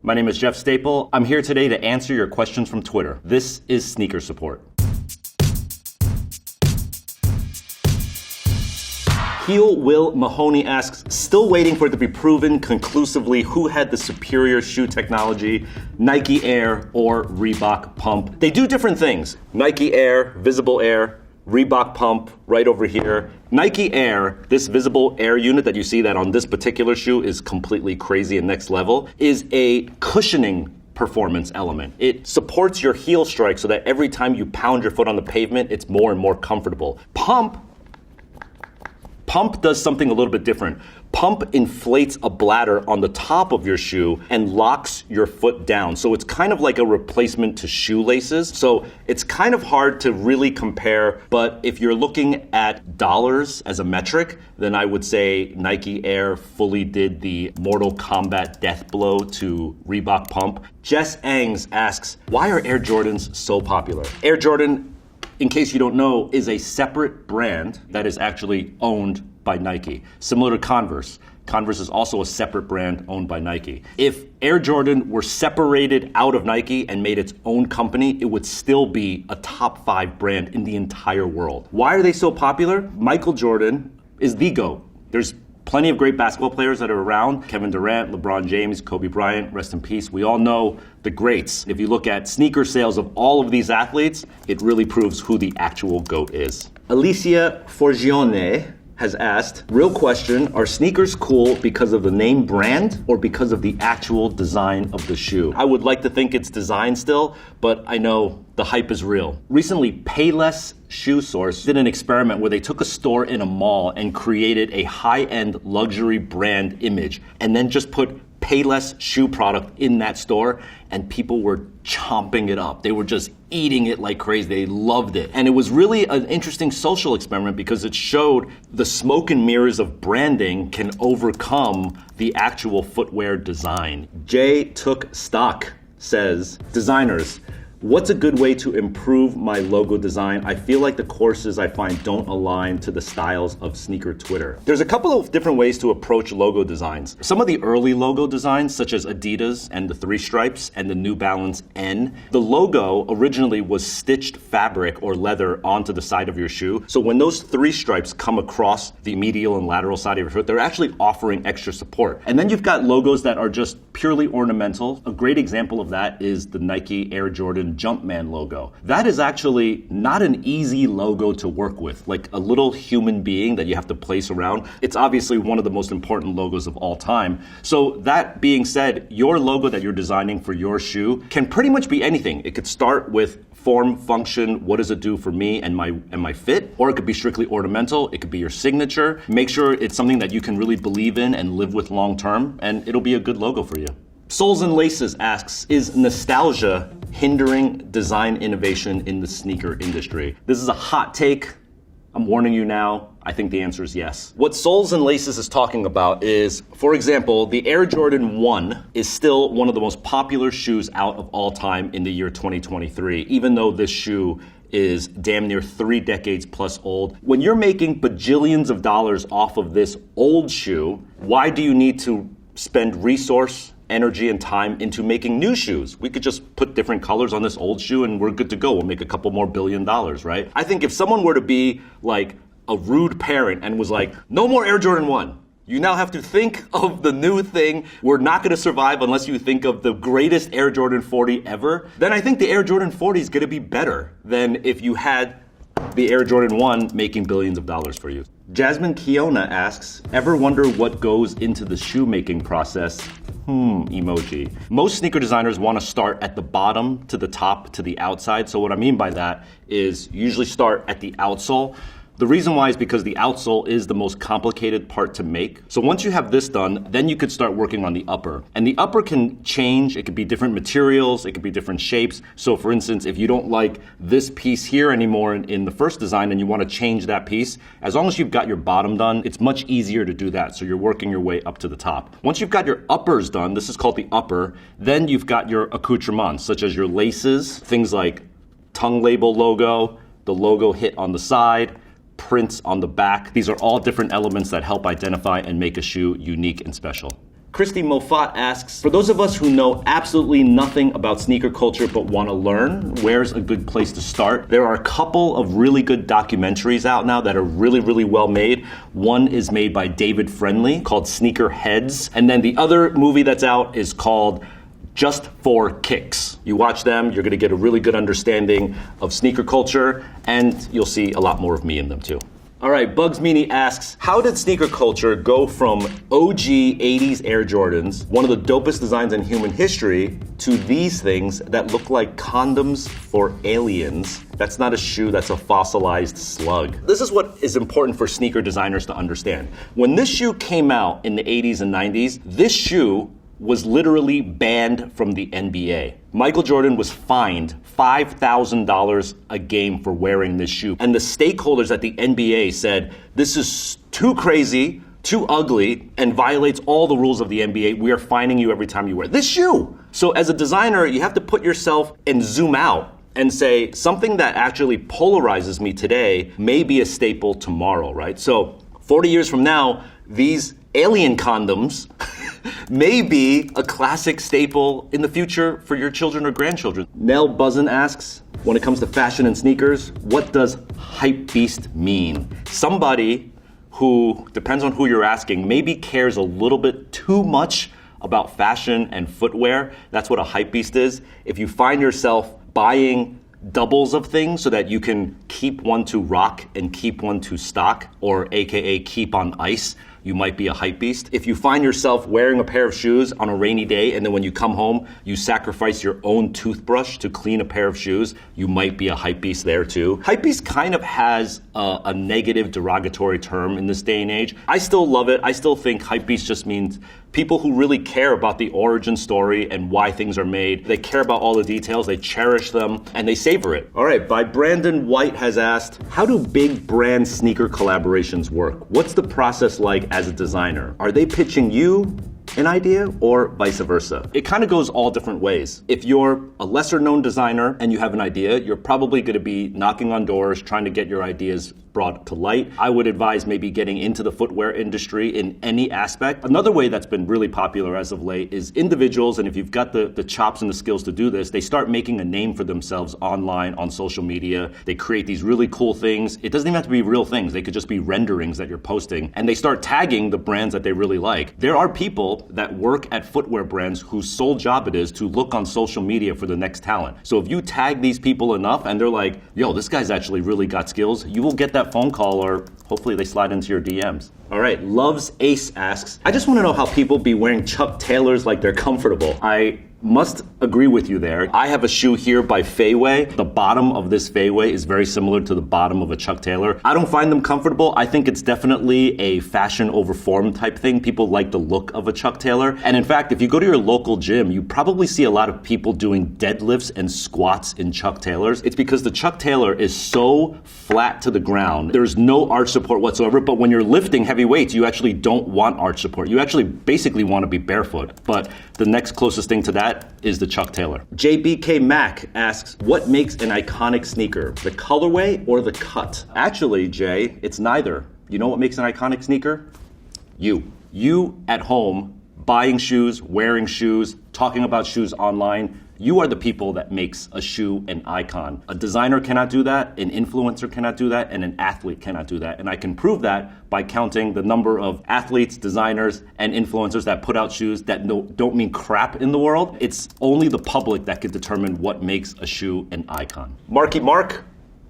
My name is Jeff Staple. I'm here today to answer your questions from Twitter. This is Sneaker Support. Heel Will Mahoney asks, still waiting for it to be proven conclusively who had the superior shoe technology, Nike Air or Reebok Pump. They do different things. Nike Air, Visible Air, Reebok Pump right over here. Nike Air, this Visible Air unit that you see that on this particular shoe is completely crazy and next level, is a cushioning performance element. It supports your heel strike so that every time you pound your foot on the pavement, it's more and more comfortable. Pump does something a little bit different. Pump inflates a bladder on the top of your shoe and locks your foot down. So it's kind of like a replacement to shoelaces. So it's kind of hard to really compare, but if you're looking at dollars as a metric, then I would say Nike Air fully did the Mortal Kombat death blow to Reebok Pump. Jess Angs asks, why are Air Jordans so popular? Air Jordan, in case you don't know, is a separate brand that is actually owned by Nike. Similar to Converse. Converse is also a separate brand owned by Nike. If Air Jordan were separated out of Nike and made its own company, it would still be a top 5 brand in the entire world. Why are they so popular? Michael Jordan is the GOAT. There's plenty of great basketball players that are around. Kevin Durant, LeBron James, Kobe Bryant, rest in peace. We all know the greats. If you look at sneaker sales of all of these athletes, it really proves who the actual GOAT is. Alicia Forgione has asked, real question, are sneakers cool because of the name brand or because of the actual design of the shoe? I would like to think it's design still, but I know the hype is real. Recently, Payless Shoe Source did an experiment where they took a store in a mall and created a high-end luxury brand image and then just put Payless shoe product in that store, and people were chomping it up. They were just eating it like crazy. They loved it. And it was really an interesting social experiment because it showed the smoke and mirrors of branding can overcome the actual footwear design. Jay Took Stock says, designers, what's a good way to improve my logo design? I feel like the courses I find don't align to the styles of sneaker Twitter. There's a couple of different ways to approach logo designs. Some of the early logo designs, such as Adidas and the 3 stripes and the New Balance N, the logo originally was stitched fabric or leather onto the side of your shoe. So when those 3 stripes come across the medial and lateral side of your foot, they're actually offering extra support. And then you've got logos that are just purely ornamental. A great example of that is the Nike Air Jordan Jumpman logo. That is actually not an easy logo to work with, like a little human being that you have to place around. It's obviously one of the most important logos of all time. So that being said, your logo that you're designing for your shoe can pretty much be anything. It could start with form, function, what does it do for me and my fit, or it could be strictly ornamental, it could be your signature. Make sure it's something that you can really believe in and live with long term, and it'll be a good logo for you. Soles and Laces asks, is nostalgia hindering design innovation in the sneaker industry? This is a hot take. I'm warning you now. I think the answer is yes. What Soles and Laces is talking about is, for example, the Air Jordan 1 is still one of the most popular shoes out of all time in the year 2023, even though this shoe is damn near 3 decades plus old. When you're making bajillions of dollars off of this old shoe, why do you need to spend resource, energy, and time into making new shoes? We could just put different colors on this old shoe and we're good to go. We'll make a couple more $1 billion, right? I think if someone were to be like a rude parent and was like, no more Air Jordan 1. You now have to think of the new thing. We're not going to survive unless you think of the greatest Air Jordan 40 ever. Then I think the Air Jordan 40 is going to be better than if you had the Air Jordan 1 making billions of dollars for you. Jasmine Kiona asks, ever wonder what goes into the shoemaking process? Emoji. Most sneaker designers want to start at the bottom to the top to the outside. So what I mean by that is usually start at the outsole. The reason why is because the outsole is the most complicated part to make. So once you have this done, then you could start working on the upper. And the upper can change. It could be different materials. It could be different shapes. So for instance, if you don't like this piece here anymore in the first design and you want to change that piece, as long as you've got your bottom done, it's much easier to do that. So you're working your way up to the top. Once you've got your uppers done, this is called the upper, then you've got your accoutrements, such as your laces, things like tongue label logo, the logo hit on the side, prints on the back. These are all different elements that help identify and make a shoe unique and special. Christy Moffat asks, for those of us who know absolutely nothing about sneaker culture but want to learn, where's a good place to start? There are a couple of really good documentaries out now that are really, really well made. One is made by David Friendly called Sneaker Heads. And then the other movie that's out is called Just for Kicks. You watch them, you're going to get a really good understanding of sneaker culture, and you'll see a lot more of me in them too. All right, Bugs Meany asks, how did sneaker culture go from OG 80s Air Jordans, one of the dopest designs in human history, to these things that look like condoms for aliens? That's not a shoe, that's a fossilized slug. This is what is important for sneaker designers to understand. When this shoe came out in the 80s and 90s, this shoe was literally banned from the NBA. Michael Jordan was fined $5,000 a game for wearing this shoe. And the stakeholders at the NBA said, this is too crazy, too ugly, and violates all the rules of the NBA. We are fining you every time you wear this shoe. So as a designer, you have to put yourself and zoom out and say, something that actually polarizes me today may be a staple tomorrow, right? So 40 years from now, these alien condoms may be a classic staple in the future for your children or grandchildren. Nell Buzzin asks, when it comes to fashion and sneakers, what does hypebeast mean? Somebody who, depends on who you're asking, maybe cares a little bit too much about fashion and footwear. That's what a hypebeast is. If you find yourself buying doubles of things so that you can keep one to rock and keep one to stock, or AKA keep on ice, you might be a hypebeast. If you find yourself wearing a pair of shoes on a rainy day and then when you come home, you sacrifice your own toothbrush to clean a pair of shoes, you might be a hypebeast there too. Hypebeast kind of has a negative derogatory term in this day and age. I still love it. I still think hypebeast just means people who really care about the origin story and why things are made. They care about all the details, they cherish them, and they savor it. All right, by Brandon White has asked, how do big brand sneaker collaborations work? What's the process like as a designer? Are they pitching you an idea or vice versa? It kind of goes all different ways. If you're a lesser known designer and you have an idea, you're probably going to be knocking on doors, trying to get your ideas brought to light. I would advise maybe getting into the footwear industry in any aspect. Another way that's been really popular as of late is individuals, and if you've got the chops and the skills to do this, they start making a name for themselves online, on social media. They create these really cool things. It doesn't even have to be real things. They could just be renderings that you're posting, and they start tagging the brands that they really like. There are people that work at footwear brands whose sole job it is to look on social media for the next talent. So if you tag these people enough and they're like, yo, this guy's actually really got skills, you will get that phone call, or hopefully they slide into your DMs. All right, Loves Ace asks, I just want to know how people be wearing Chuck Taylors like they're comfortable. I must agree with you there. I have a shoe here by Feyway. The bottom of this Feyway is very similar to the bottom of a Chuck Taylor. I don't find them comfortable. I think it's definitely a fashion over form type thing. People like the look of a Chuck Taylor. And in fact, if you go to your local gym, you probably see a lot of people doing deadlifts and squats in Chuck Taylors. It's because the Chuck Taylor is so flat to the ground. There's no arch support whatsoever, but when you're lifting heavy weights, you actually don't want arch support. You actually basically want to be barefoot. But the next closest thing to that is the Chuck Taylor. JBK Mac asks, what makes an iconic sneaker? The colorway or the cut? Actually, Jay, it's neither. You know what makes an iconic sneaker? You. You at home, buying shoes, wearing shoes, talking about shoes online. You are the people that makes a shoe an icon. A designer cannot do that, an influencer cannot do that, and an athlete cannot do that. And I can prove that by counting the number of athletes, designers, and influencers that put out shoes that don't mean crap in the world. It's only the public that can determine what makes a shoe an icon. Marky Mark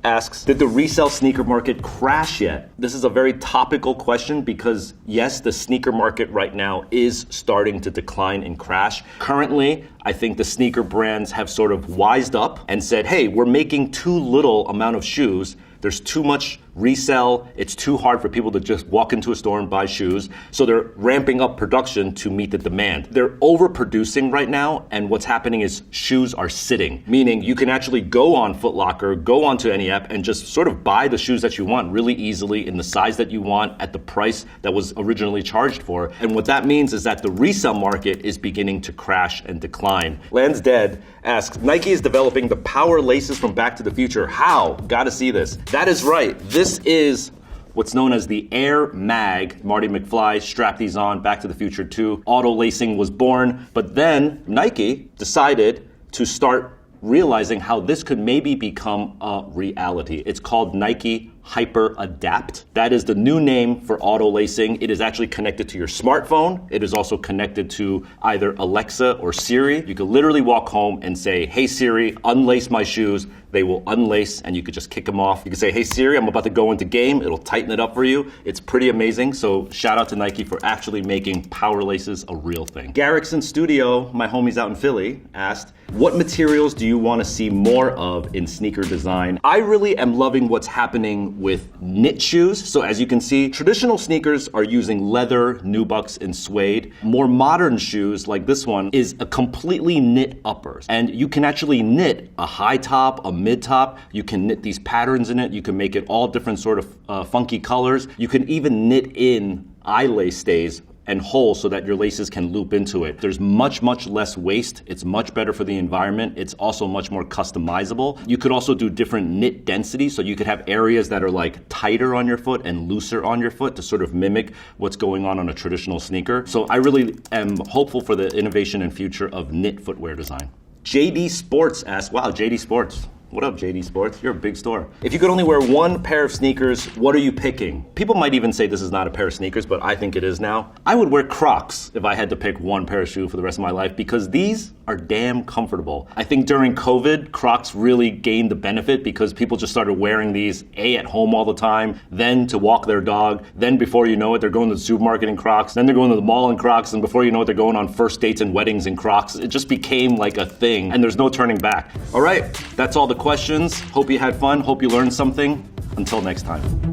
asks, did the resale sneaker market crash yet? This is a very topical question because yes, the sneaker market right now is starting to decline and crash. Currently, I think the sneaker brands have sort of wised up and said, hey, we're making too little amount of shoes. There's too much resell. It's too hard for people to just walk into a store and buy shoes. So they're ramping up production to meet the demand. They're overproducing right now, and what's happening is shoes are sitting, meaning you can actually go on Foot Locker, go onto any app, and just sort of buy the shoes that you want really easily in the size that you want at the price that was originally charged for. And what that means is that the resale market is beginning to crash and decline. Land's Dead asks, Nike is developing the power laces from Back to the Future. How? Gotta see this. That is right. This is what's known as the Air Mag. Marty McFly strapped these on, Back to the Future 2. Auto lacing was born, but then Nike decided to start realizing how this could maybe become a reality. It's called Nike Hyper Adapt. That is the new name for auto lacing. It is actually connected to your smartphone. It is also connected to either Alexa or Siri. You could literally walk home and say, hey Siri, unlace my shoes. They will unlace and you could just kick them off. You can say, hey Siri, I'm about to go into game. It'll tighten it up for you. It's pretty amazing. So shout out to Nike for actually making power laces a real thing. Garrickson Studio, my homies out in Philly, asked, what materials do you want to see more of in sneaker design? I really am loving what's happening with knit shoes. So as you can see, traditional sneakers are using leather, nubucks, and suede. More modern shoes like this one is a completely knit uppers. And you can actually knit a high top, a mid top. You can knit these patterns in it. You can make it all different sort of funky colors. You can even knit in eye lace stays and holes so that your laces can loop into it. There's much less waste. It's much better for the environment. It's also much more customizable. You could also do different knit densities, so you could have areas that are like tighter on your foot and looser on your foot to sort of mimic what's going on a traditional sneaker. So I really am hopeful for the innovation and future of knit footwear design. JD Sports asks, wow, JD Sports. What up, JD Sports? You're a big store. If you could only wear one pair of sneakers, what are you picking? People might even say this is not a pair of sneakers, but I think it is now. I would wear Crocs if I had to pick one pair of shoes for the rest of my life because these are damn comfortable. I think during COVID, Crocs really gained the benefit because people just started wearing these at home all the time, then to walk their dog, then before you know it, they're going to the supermarket in Crocs, then they're going to the mall in Crocs, and before you know it, they're going on first dates and weddings in Crocs. It just became like a thing, and there's no turning back. All right, that's all the questions. Hope you had fun. Hope you learned something. Until next time.